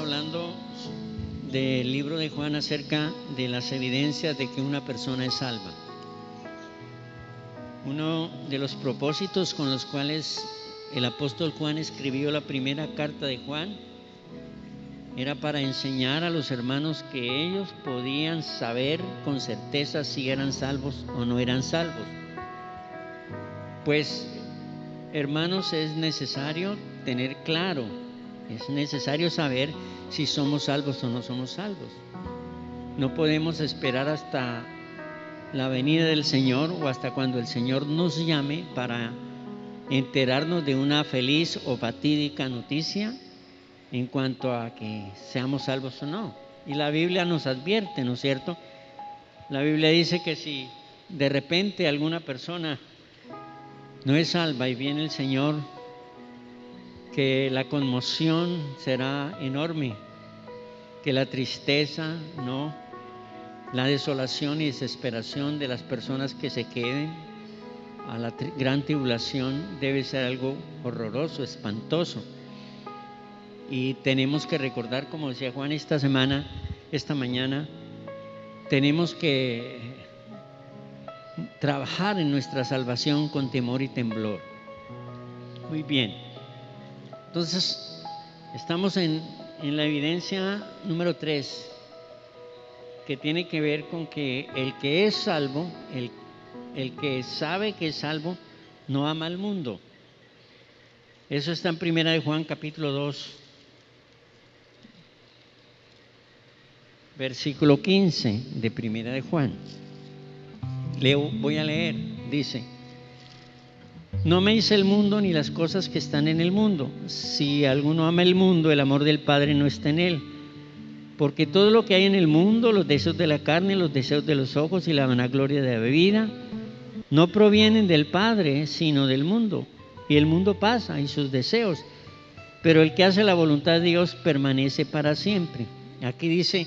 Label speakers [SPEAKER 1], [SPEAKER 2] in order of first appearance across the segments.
[SPEAKER 1] hablando del libro de Juan acerca de las evidencias de que una persona es salva. Uno de los propósitos con los cuales el apóstol Juan escribió la primera carta de Juan era para enseñar a los hermanos que ellos podían saber con certeza si eran salvos o no eran salvos. Pues, hermanos, es necesario tener claro, es necesario saber si somos salvos o no somos salvos. No podemos esperar hasta la venida del Señor o hasta cuando el Señor nos llame para enterarnos de una feliz o fatídica noticia en cuanto a que seamos salvos o no. Y la Biblia nos advierte, ¿no es cierto? La Biblia dice que si de repente alguna persona no es salva y viene el Señor, que la conmoción será enorme, que la tristeza, no, la desolación y desesperación de las personas que se queden a la gran tribulación debe ser algo horroroso, espantoso. Y tenemos que recordar, como decía Juan esta mañana, tenemos que trabajar en nuestra salvación con temor y temblor. Muy bien. Entonces, estamos en la evidencia número 3, que tiene que ver con que el que es salvo, el que sabe que es salvo, no ama al mundo. Eso está en 1 de Juan capítulo 2, versículo 15 de 1 de Juan. Voy a leer, dice: no améis el mundo ni las cosas que están en el mundo. Si alguno ama el mundo, el amor del Padre no está en él. Porque todo lo que hay en el mundo, los deseos de la carne, los deseos de los ojos y la vanagloria de la vida, no provienen del Padre, sino del mundo. Y el mundo pasa y sus deseos, pero el que hace la voluntad de Dios permanece para siempre. Aquí dice: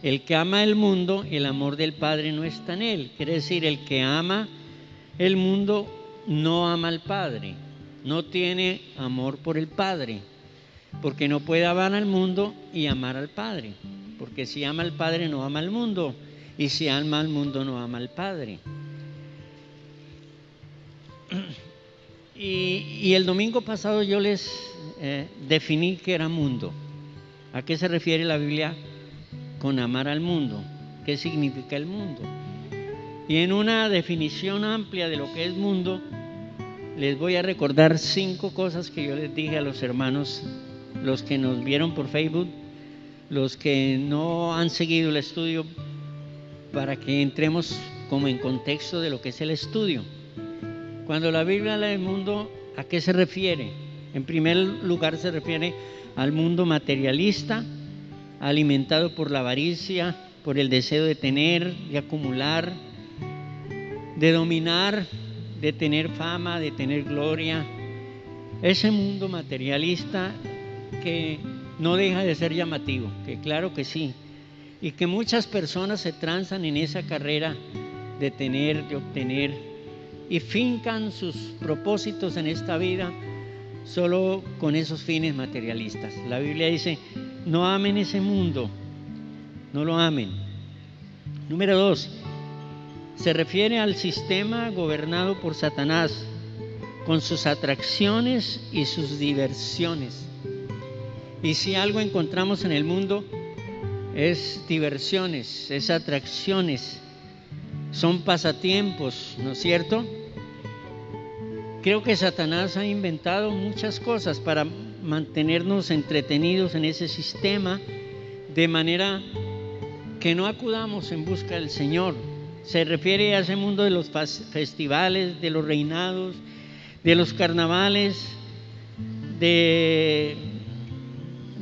[SPEAKER 1] el que ama el mundo, el amor del Padre no está en él. Quiere decir, el que ama el mundo no ama al Padre, no tiene amor por el Padre, porque no puede amar al mundo y amar al Padre, porque si ama al Padre no ama al mundo, y si ama al mundo no ama al Padre. Y el domingo pasado yo les definí qué era mundo. ¿A qué se refiere la Biblia con amar al mundo? ¿Qué significa el mundo? Y en una definición amplia de lo que es mundo, les voy a recordar 5 cosas que yo les dije a los hermanos, los que nos vieron por Facebook, los que no han seguido el estudio, para que entremos como en contexto de lo que es el estudio. Cuando la Biblia habla del mundo, ¿a qué se refiere? En primer lugar, se refiere al mundo materialista, alimentado por la avaricia, por el deseo de tener, de acumular, de dominar, de tener fama, de tener gloria. Ese mundo materialista que no deja de ser llamativo, que claro que sí, y que muchas personas se transan en esa carrera de tener, de obtener, y fincan sus propósitos en esta vida solo con esos fines materialistas. La Biblia dice: no amen ese mundo, no lo amen. Número 2, se refiere al sistema gobernado por Satanás, con sus atracciones y sus diversiones. Y si algo encontramos en el mundo, es diversiones, es atracciones, son pasatiempos, ¿no es cierto? Creo que Satanás ha inventado muchas cosas para mantenernos entretenidos en ese sistema, de manera que no acudamos en busca del Señor. Se refiere a ese mundo de los festivales, de los reinados, de los carnavales, de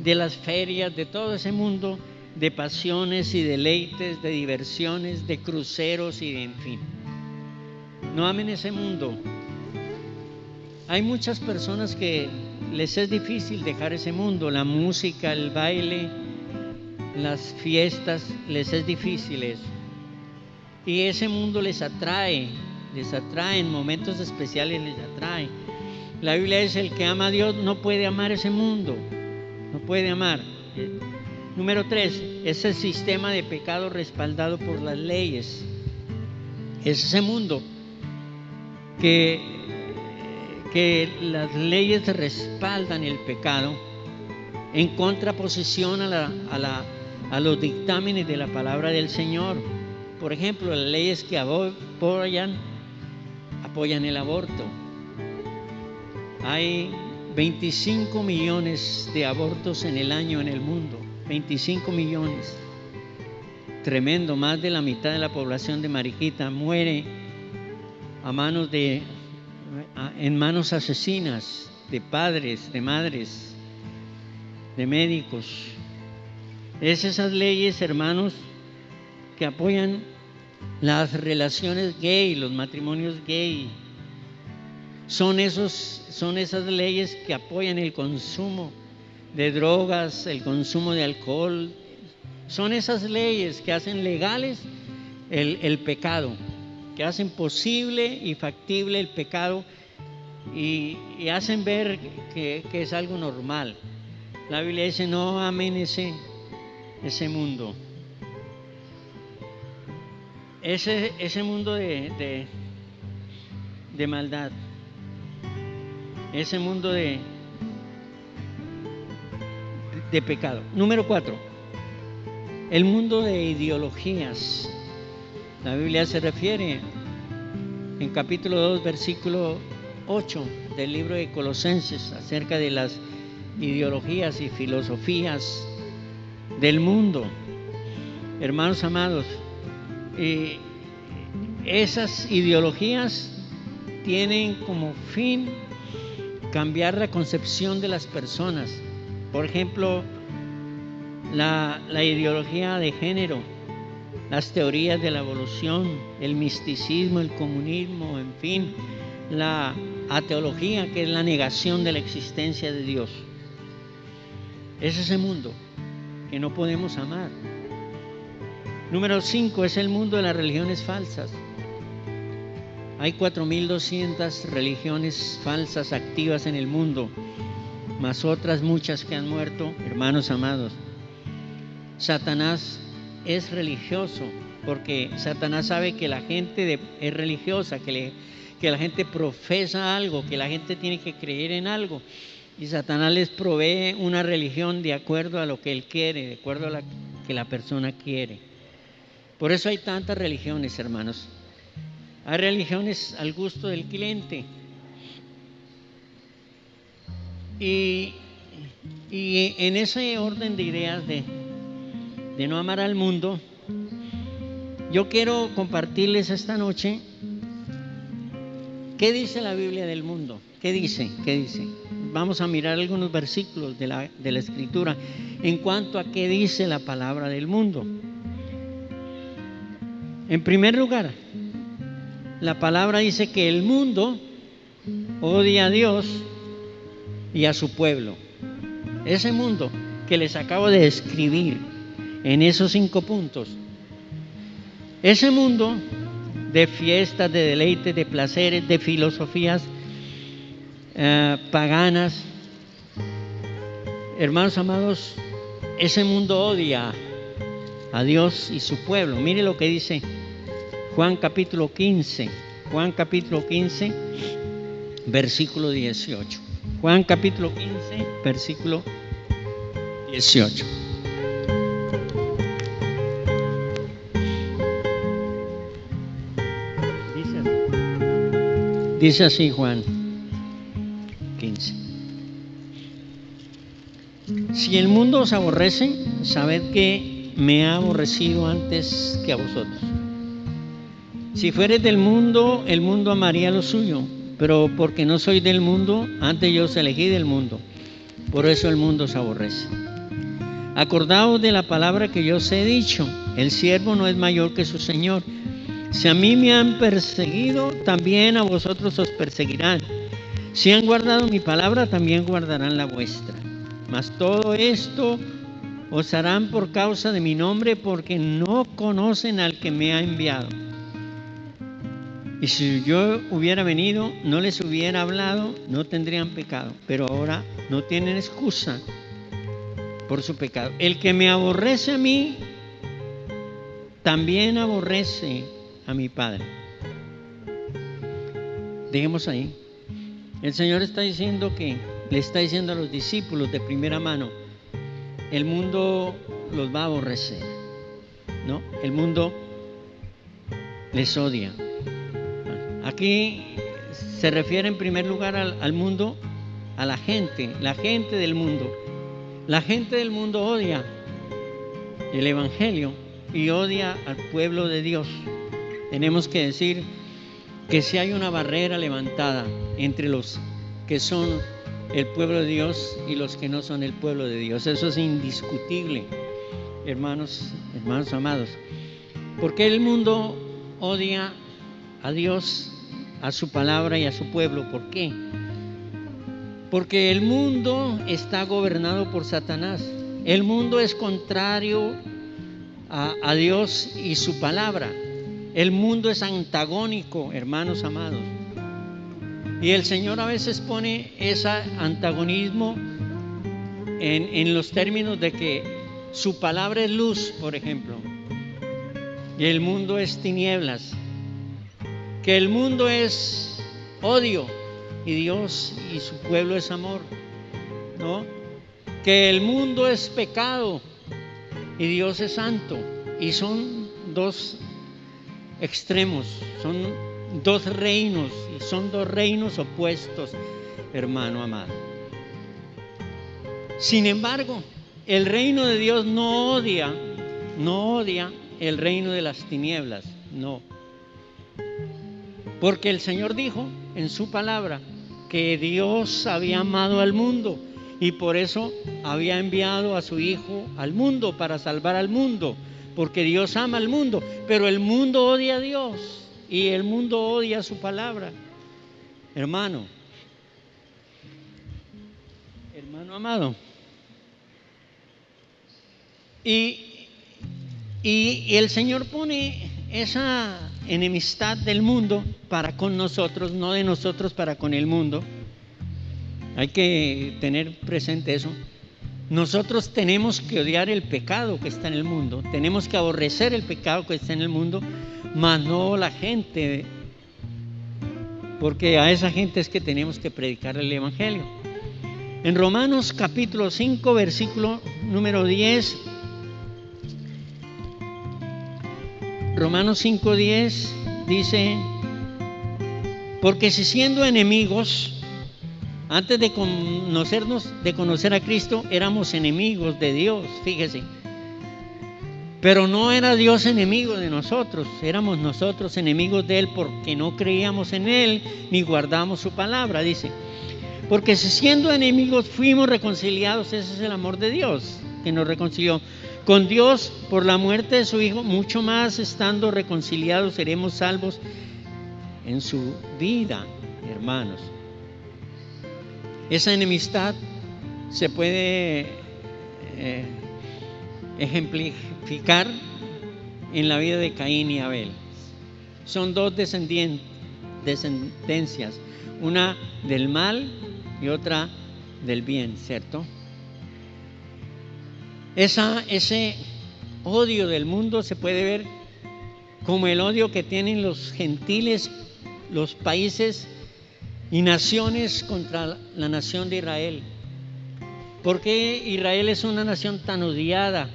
[SPEAKER 1] las ferias, de todo ese mundo de pasiones y deleites, de diversiones, de cruceros y de en fin. No amen ese mundo. Hay muchas personas que les es difícil dejar ese mundo, la música, el baile, las fiestas, les es difícil eso. Y ese mundo les atrae en momentos especiales, les atrae. La Biblia dice: el que ama a Dios no puede amar ese mundo, no puede amar. Número 3, es el sistema de pecado respaldado por las leyes. Es ese mundo que las leyes respaldan el pecado en contraposición a los dictámenes de la palabra del Señor. Por ejemplo, las leyes que apoyan el aborto. Hay 25 millones de abortos en el año en el mundo. 25 millones. Tremendo, más de la mitad de la población de Mariquita muere en manos asesinas de padres, de madres, de médicos. Es esas leyes, hermanos, que apoyan las relaciones gay, los matrimonios gay. Son esas leyes que apoyan el consumo de drogas, el consumo de alcohol. Son esas leyes que hacen legales el pecado, que hacen posible y factible el pecado y hacen ver que es algo normal. La Biblia dice: no amen ese mundo. Ese mundo de maldad. Ese mundo de pecado. Número 4, el mundo de ideologías. La Biblia se refiere en capítulo 2, versículo 8 del libro de Colosenses acerca de las ideologías y filosofías del mundo. Hermanos amados, esas ideologías tienen como fin cambiar la concepción de las personas. Por ejemplo, la ideología de género, las teorías de la evolución, el misticismo, el comunismo, en fin, la ateología, que es la negación de la existencia de Dios. Es ese mundo que no podemos amar. Número 5, es el mundo de las religiones falsas. Hay 4.200 religiones falsas activas en el mundo, más otras muchas que han muerto. Hermanos amados, Satanás es religioso porque Satanás sabe que la gente es religiosa, que la gente profesa algo, que la gente tiene que creer en algo, y Satanás les provee una religión de acuerdo a lo que él quiere, de acuerdo a lo que la persona quiere. Por eso hay tantas religiones, hermanos. Hay religiones al gusto del cliente. Y en ese orden de ideas de no amar al mundo, yo quiero compartirles esta noche qué dice la Biblia del mundo. ¿Qué dice? Vamos a mirar algunos versículos de la Escritura en cuanto a qué dice la palabra del mundo. En primer lugar, la palabra dice que el mundo odia a Dios y a su pueblo. Ese mundo que les acabo de describir en esos 5 puntos, ese mundo de fiestas, de deleites, de placeres, de filosofías paganas, hermanos amados, ese mundo odia a Dios y su pueblo. Mire lo que dice Juan capítulo 15, versículo 18. Juan capítulo 15, versículo 18. Dice así Juan 15. Si el mundo os aborrece, sabed que me ha aborrecido antes que a vosotros. Si fueres del mundo, el mundo amaría lo suyo, pero porque no soy del mundo, antes yo os elegí del mundo. Por eso el mundo os aborrece. Acordaos de la palabra que yo os he dicho: el siervo no es mayor que su Señor. Si a mí me han perseguido, también a vosotros os perseguirán. Si han guardado mi palabra, también guardarán la vuestra. Mas todo esto os harán por causa de mi nombre, porque no conocen al que me ha enviado. Y si yo hubiera venido, no les hubiera hablado, no tendrían pecado. Pero ahora no tienen excusa. por su pecado. El que me aborrece a mí, también aborrece a mi Padre. Dejemos ahí. El Señor está diciendo le está diciendo a los discípulos de primera mano, el mundo los va a aborrecer, ¿no? El mundo les odia. Aquí se refiere en primer lugar al mundo, a la gente del mundo. La gente del mundo odia el Evangelio y odia al pueblo de Dios. Tenemos que decir que si hay una barrera levantada entre los que son el pueblo de Dios y los que no son el pueblo de Dios. Eso es indiscutible, hermanos amados. Porque el mundo odia a Dios, a su palabra y a su pueblo. ¿Por qué? Porque el mundo está gobernado por Satanás. El mundo es contrario a Dios y su palabra. El mundo es antagónico, hermanos amados. Y el Señor a veces pone ese antagonismo en los términos de que su palabra es luz, por ejemplo, y el mundo es tinieblas. Que el mundo es odio y Dios y su pueblo es amor, ¿no? Que el mundo es pecado y Dios es santo. Y son dos extremos, son dos reinos, y son dos reinos opuestos, hermano amado. Sin embargo, el reino de Dios no odia el reino de las tinieblas, no. Porque el Señor dijo en su palabra que Dios había amado al mundo y por eso había enviado a su Hijo al mundo para salvar al mundo, porque Dios ama al mundo, pero el mundo odia a Dios y el mundo odia su palabra. Hermano amado. Y el Señor pone esa enemistad del mundo para con nosotros, no de nosotros para con el mundo. Hay que tener presente eso. Nosotros tenemos que odiar el pecado que está en el mundo, tenemos que aborrecer el pecado que está en el mundo, mas no la gente, porque a esa gente es que tenemos que predicar el Evangelio. En Romanos capítulo 5, versículo número 10, Romanos 5:10 dice: porque si siendo enemigos, antes de conocer a Cristo, éramos enemigos de Dios, fíjese. Pero no era Dios enemigo de nosotros, éramos nosotros enemigos de Él porque no creíamos en Él ni guardamos su palabra, dice. Porque si siendo enemigos fuimos reconciliados, ese es el amor de Dios, que nos reconcilió con Dios por la muerte de su Hijo, mucho más estando reconciliados seremos salvos en su vida, hermanos. Esa enemistad se puede ejemplificar en la vida de Caín y Abel. Son dos descendencias, una del mal y otra del bien, ¿cierto? Ese odio del mundo se puede ver como el odio que tienen los gentiles, los países y naciones contra la nación de Israel. ¿Por qué Israel es una nación tan odiada?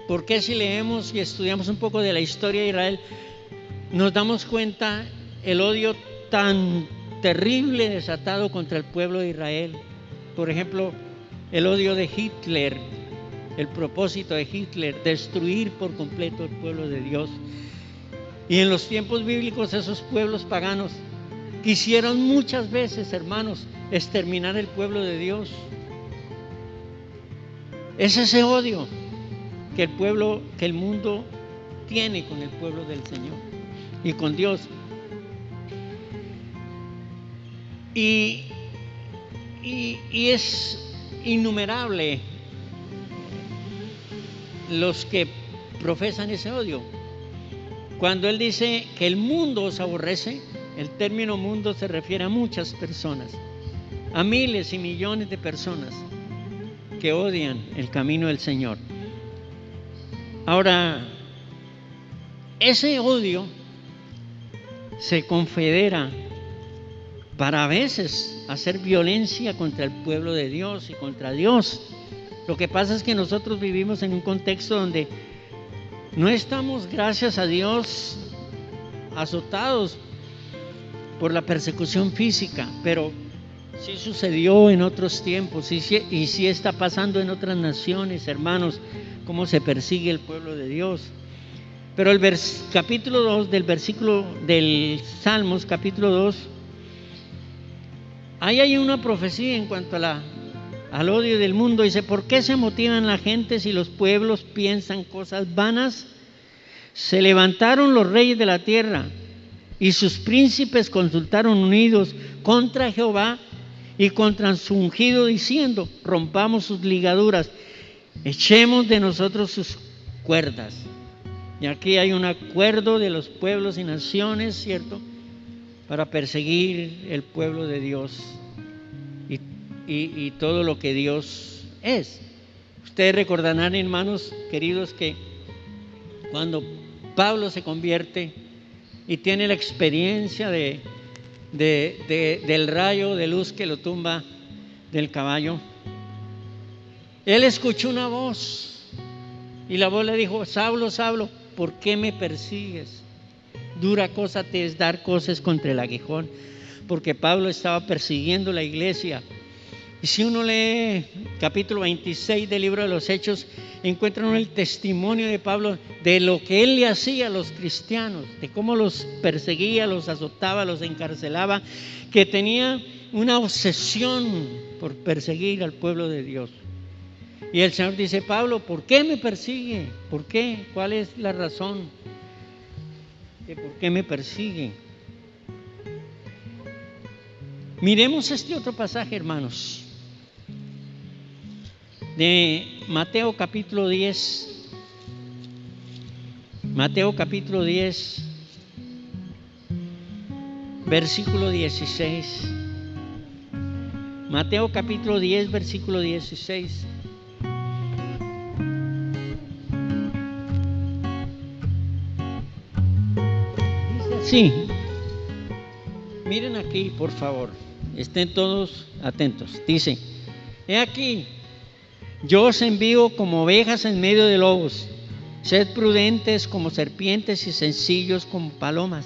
[SPEAKER 1] ¿Por qué si leemos y estudiamos un poco de la historia de Israel, nos damos cuenta el odio tan terrible desatado contra el pueblo de Israel? Por ejemplo, el odio de Hitler, el propósito de Hitler, destruir por completo el pueblo de Dios. Y en los tiempos bíblicos esos pueblos paganos quisieron muchas veces, hermanos, exterminar el pueblo de Dios. Es ese odio que el mundo tiene con el pueblo del Señor y con Dios. Y es innumerable los que profesan ese odio. Cuando Él dice que el mundo os aborrece, el término mundo se refiere a muchas personas, a miles y millones de personas. que odian el camino del Señor. Ahora, ese odio se confedera para a veces hacer violencia contra el pueblo de Dios y contra Dios. Lo que pasa es que nosotros vivimos en un contexto donde no estamos, gracias a Dios, azotados por la persecución física, pero sí sucedió en otros tiempos y sí está pasando en otras naciones, hermanos, cómo se persigue el pueblo de Dios. Pero el capítulo 2 del versículo del Salmos, capítulo 2, ahí hay una profecía en cuanto al odio del mundo. Dice: ¿por qué se motivan la gente si los pueblos piensan cosas vanas? Se levantaron los reyes de la tierra y sus príncipes consultaron unidos contra Jehová y contra su ungido, diciendo: rompamos sus ligaduras, echemos de nosotros sus cuerdas. Y aquí hay un acuerdo de los pueblos y naciones, ¿cierto?, para perseguir el pueblo de Dios y todo lo que Dios es. Ustedes recordarán, hermanos queridos, que cuando Pablo se convierte y tiene la experiencia del rayo de luz que lo tumba del caballo, él escuchó una voz y la voz le dijo: Saulo, Saulo, ¿por qué me persigues? Dura cosa te es dar cosas contra el aguijón. Porque Pablo estaba persiguiendo la iglesia. Y si uno lee capítulo 26 del libro de los Hechos, encuentra uno el testimonio de Pablo de lo que él le hacía a los cristianos, de cómo los perseguía, los azotaba, los encarcelaba, que tenía una obsesión por perseguir al pueblo de Dios. Y el Señor dice: Pablo, ¿por qué me persigue? ¿Por qué? ¿Cuál es la razón de por qué me persigue? Miremos este otro pasaje, hermanos, de Mateo capítulo 10. Mateo capítulo 10, versículo 16. Mateo capítulo 10, versículo 16. Sí, miren aquí, por favor, estén todos atentos. Dice: he aquí, yo os envío como ovejas en medio de lobos. Sed prudentes como serpientes y sencillos como palomas.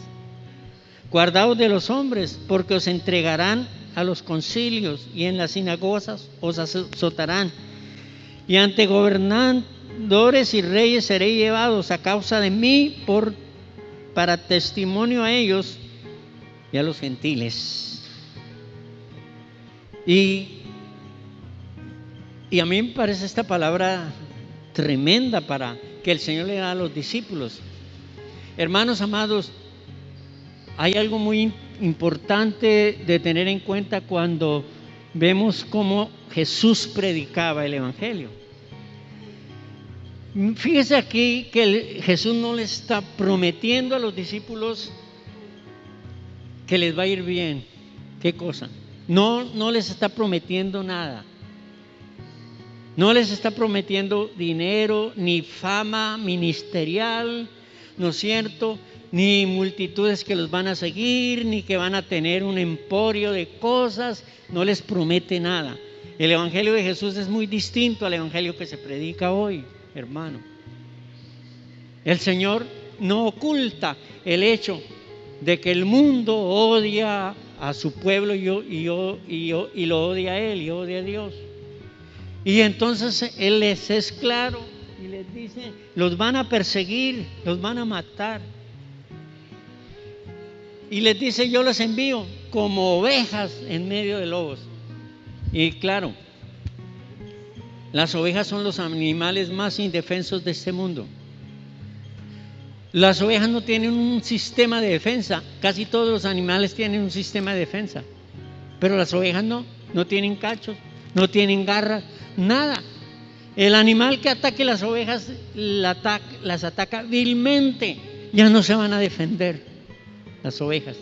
[SPEAKER 1] Guardaos de los hombres, porque os entregarán a los concilios y en las sinagogas os azotarán. Y ante gobernadores y reyes seréis llevados a causa de mí para testimonio a ellos y a los gentiles. Y a mí me parece esta palabra tremenda para que el Señor le da a los discípulos. Hermanos amados, hay algo muy importante de tener en cuenta cuando vemos cómo Jesús predicaba el Evangelio. Fíjese aquí que Jesús no le está prometiendo a los discípulos que les va a ir bien. ¿Qué cosa? No les está prometiendo nada. No les está prometiendo dinero, ni fama ministerial, ¿no es cierto? Ni multitudes que los van a seguir, ni que van a tener un emporio de cosas. No les promete nada. El Evangelio de Jesús es muy distinto al Evangelio que se predica hoy, hermano. El Señor no oculta el hecho de que el mundo odia a su pueblo y lo odia a Él y odia a Dios. Y entonces Él les es claro y les dice: los van a perseguir, los van a matar. Y les dice: yo los envío como ovejas en medio de lobos. Y claro, las ovejas son los animales más indefensos de este mundo. Las ovejas no tienen un sistema de defensa. Casi todos los animales tienen un sistema de defensa, pero las ovejas no tienen cachos, no tienen garras, nada. El animal que ataque las ovejas las ataca vilmente. Ya no se van a defender las ovejas.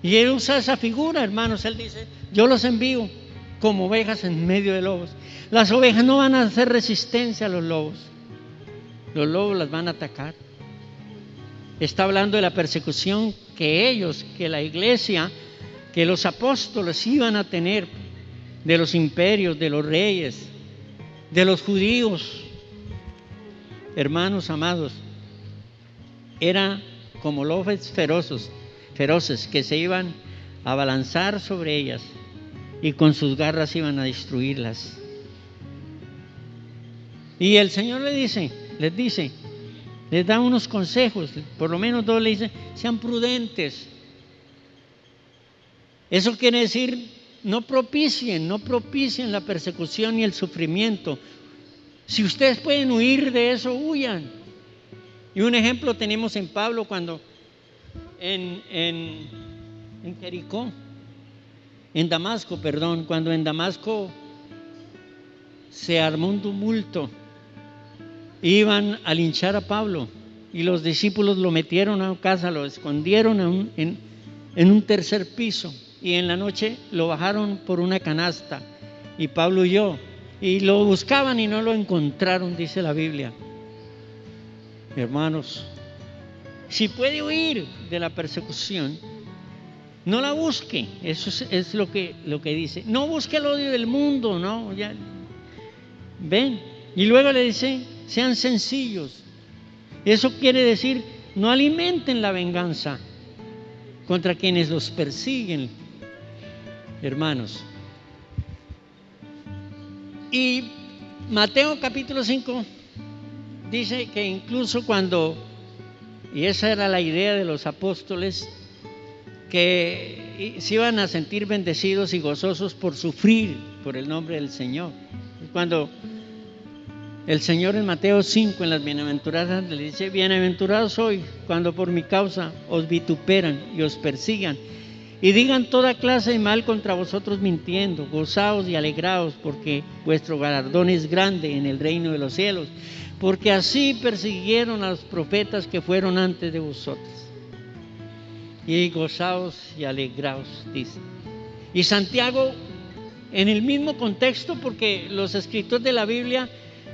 [SPEAKER 1] Y Él usa esa figura, hermanos. Él dice: yo los envío como ovejas en medio de lobos. Las ovejas no van a hacer resistencia a los lobos. Los lobos las van a atacar. Está hablando de la persecución que ellos, que la iglesia, que los apóstoles iban a tener de los imperios, de los reyes, de los judíos. Hermanos amados, era como lobos feroces que se iban a abalanzar sobre ellas y con sus garras iban a destruirlas. Y el Señor les da unos consejos, por lo menos dos le dicen: sean prudentes. Eso quiere decir, no propicien la persecución y el sufrimiento. Si ustedes pueden huir de eso, huyan. Y un ejemplo tenemos en Pablo cuando en Damasco, cuando en Damasco se armó un tumulto, iban a linchar a Pablo y los discípulos lo metieron a casa, lo escondieron en un tercer piso y en la noche lo bajaron por una canasta y Pablo huyó y lo buscaban y no lo encontraron, dice la Biblia. Hermanos, si puede huir de la persecución, no la busque. Eso es lo que dice. No busque el odio del mundo, ¿no? Ven. Y luego le dice: sean sencillos. Eso quiere decir, no alimenten la venganza contra quienes los persiguen, hermanos. Y Mateo capítulo 5 dice que incluso cuando, y esa era la idea de los apóstoles, que se iban a sentir bendecidos y gozosos por sufrir por el nombre del Señor. Cuando el Señor en Mateo 5, en las bienaventuranzas, le dice: bienaventurados sois cuando por mi causa os vituperan y os persigan y digan toda clase de mal contra vosotros mintiendo. Gozaos y alegraos, porque vuestro galardón es grande en el reino de los cielos, porque así persiguieron a los profetas que fueron antes de vosotros. Y gozaos y alegraos, dice. Y Santiago, en el mismo contexto, porque los escritores de la Biblia,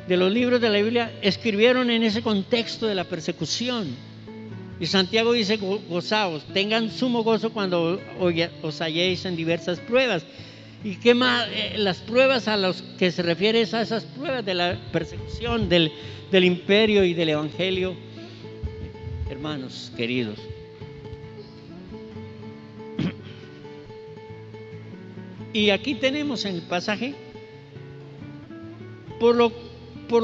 [SPEAKER 1] de los libros de la Biblia, escribieron en ese contexto de la persecución. Y Santiago dice: gozaos, tengan sumo gozo cuando os halléis en diversas pruebas. ¿Y qué más? Las pruebas a las que se refiere es a esas pruebas de la persecución del imperio y del evangelio. Hermanos queridos, y aquí tenemos en el pasaje por lo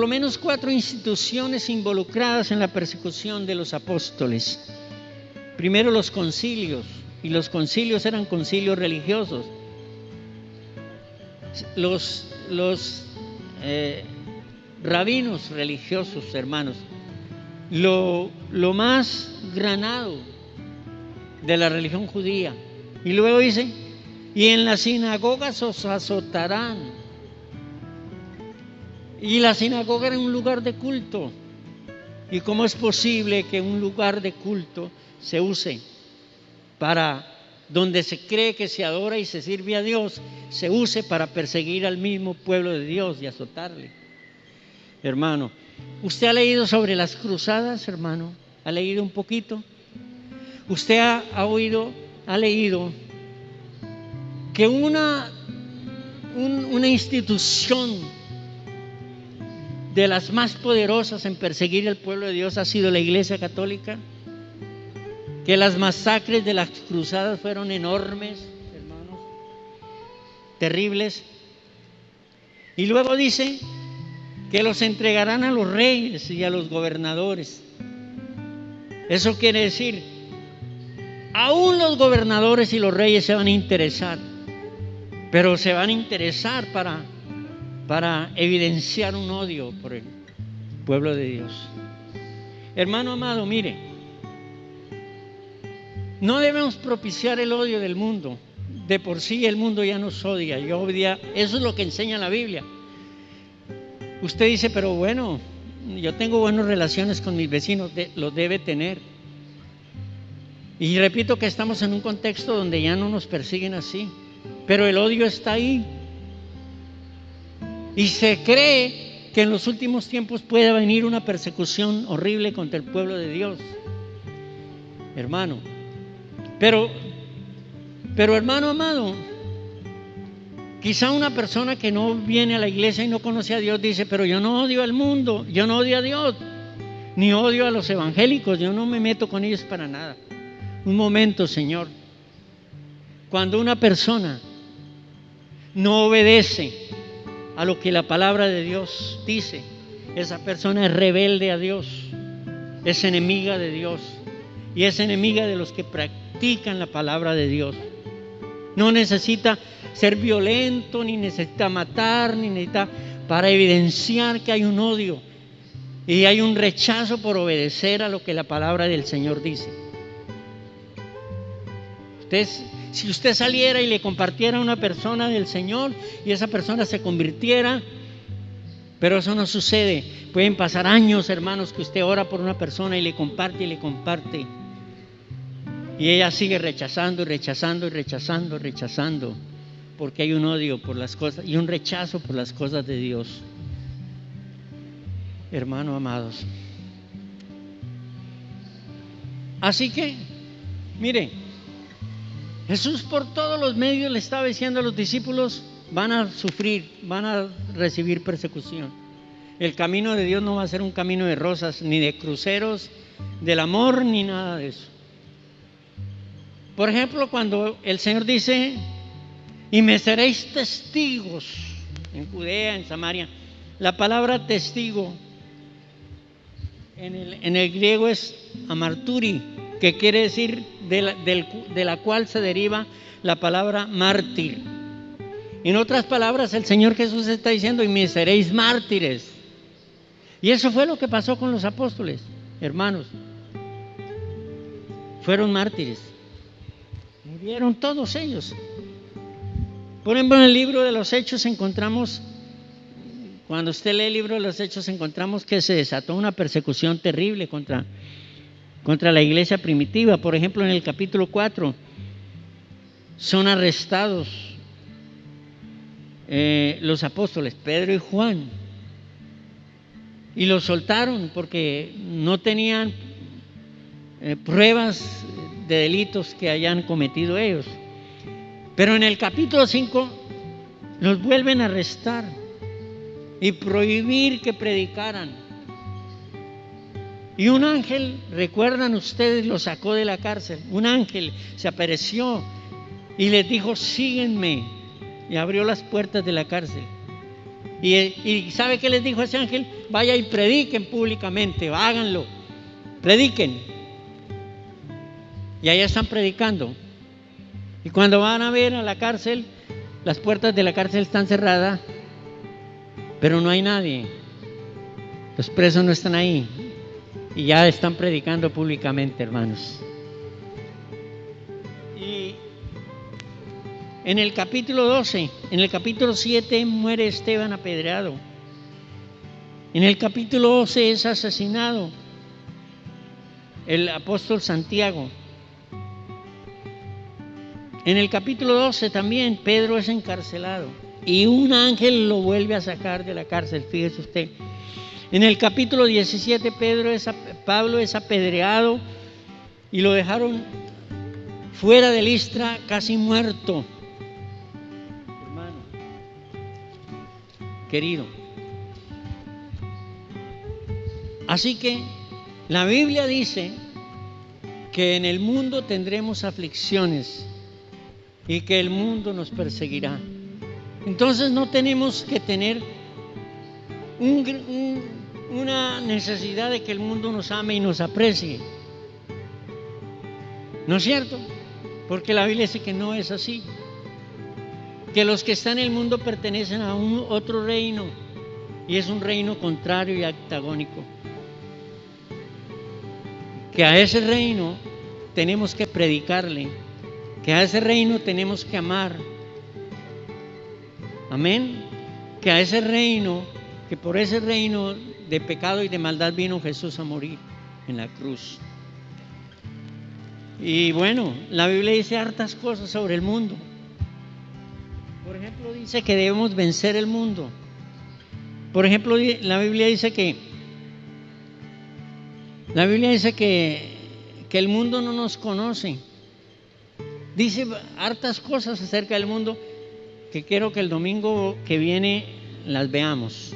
[SPEAKER 1] menos 4 instituciones involucradas en la persecución de los apóstoles. Primero, los concilios, y los concilios eran concilios religiosos. Los rabinos religiosos, hermanos, lo más granado de la religión judía. Y luego dice: y en las sinagogas os azotarán. Y la sinagoga era un lugar de culto. ¿Y cómo es posible que un lugar de culto se use para donde se cree que se adora y se sirve a Dios, se use para perseguir al mismo pueblo de Dios y azotarle? Hermano, ¿usted ha leído sobre las cruzadas, hermano? ¿Ha leído un poquito? ¿Usted ha leído que una institución de las más poderosas en perseguir al pueblo de Dios ha sido la Iglesia Católica? Que las masacres de las cruzadas fueron enormes, hermanos, terribles. Y luego dice que los entregarán a los reyes y a los gobernadores. Eso quiere decir, aún los gobernadores y los reyes se van a interesar, pero se van a interesar para evidenciar un odio por el pueblo de Dios. Hermano amado, mire, no debemos propiciar el odio del mundo. De por sí el mundo ya nos odia. Eso es lo que enseña la Biblia. Usted dice: pero bueno, yo tengo buenas relaciones con mis vecinos. Los debe tener. Y repito que estamos en un contexto donde ya no nos persiguen así, pero el odio está ahí. Y se cree que en los últimos tiempos puede venir una persecución horrible contra el pueblo de Dios, hermano. Pero hermano amado, quizá una persona que no viene a la iglesia y no conoce a Dios dice, pero yo no odio al mundo, yo no odio a Dios, ni odio a los evangélicos, yo no me meto con ellos para nada. Un momento, Señor. Cuando una persona no obedece a lo que la palabra de Dios dice, esa persona es rebelde a Dios, es enemiga de Dios y es enemiga de los que practican la palabra de Dios. No necesita ser violento, ni necesita matar, ni necesita, para evidenciar que hay un odio y hay un rechazo por obedecer a lo que la palabra del Señor dice. Si usted saliera y le compartiera a una persona del Señor y esa persona se convirtiera, pero eso no sucede. Pueden pasar años, hermanos, que usted ora por una persona y le comparte y le comparte, y ella sigue rechazando y rechazando y rechazando, rechazando, porque hay un odio por las cosas y un rechazo por las cosas de Dios. Hermanos amados, así que, mire, Jesús por todos los medios le estaba diciendo a los discípulos, van a sufrir, van a recibir persecución. El camino de Dios no va a ser un camino de rosas, ni de cruceros del amor, ni nada de eso. Por ejemplo, cuando el Señor dice, y me seréis testigos en Judea, en Samaria, la palabra testigo en el griego es amarturi, que quiere decir de la cual se deriva la palabra mártir. En otras palabras, el Señor Jesús está diciendo, y me seréis mártires. Y eso fue lo que pasó con los apóstoles, hermanos. Fueron mártires. Murieron todos ellos. Por ejemplo, en el libro de los Hechos encontramos, cuando usted lee el libro de los Hechos, encontramos que se desató una persecución terrible contra la iglesia primitiva. Por ejemplo, en el capítulo 4 son arrestados los apóstoles Pedro y Juan y los soltaron porque no tenían pruebas de delitos que hayan cometido ellos. Pero en el capítulo 5 los vuelven a arrestar y prohibir que predicaran. Y un ángel, recuerdan ustedes, lo sacó de la cárcel. Un ángel se apareció y les dijo, síguenme, y abrió las puertas de la cárcel. Y ¿sabe qué les dijo ese ángel? Vaya y prediquen públicamente, háganlo, prediquen. Y allá están predicando. Y cuando van a ver a la cárcel, las puertas de la cárcel están cerradas, pero no hay nadie. Los presos no están ahí. Y ya están predicando públicamente, hermanos. Y en el capítulo 12, en el capítulo 7 muere Esteban apedreado. En el capítulo 12 es asesinado el apóstol Santiago. En el capítulo 12 también Pedro es encarcelado y un ángel lo vuelve a sacar de la cárcel, fíjese usted. En el capítulo 17 Pablo es apedreado y lo dejaron fuera de Listra casi muerto. Hermano querido, así que la Biblia dice que en el mundo tendremos aflicciones y que el mundo nos perseguirá. Entonces no tenemos que tener una necesidad de que el mundo nos ame y nos aprecie. ¿No es cierto? Porque la Biblia dice que no es así. Que los que están en el mundo pertenecen a otro reino y es un reino contrario y antagónico. Que a ese reino tenemos que predicarle, que a ese reino tenemos que amar. Amén. Que a ese reino, que por ese reino de pecado y de maldad vino Jesús a morir en la cruz. Y bueno, la Biblia dice hartas cosas sobre el mundo. Por ejemplo, dice que debemos vencer el mundo. Por ejemplo, la Biblia dice que el mundo no nos conoce. Dice hartas cosas acerca del mundo que quiero que el domingo que viene las veamos.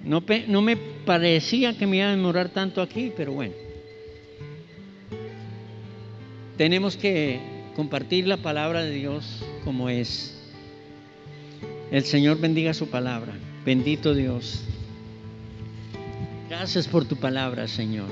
[SPEAKER 1] No me parecía que me iba a demorar tanto aquí, pero bueno. Tenemos que compartir la palabra de Dios como es. El Señor bendiga su palabra. Bendito Dios. Gracias por tu palabra, Señor.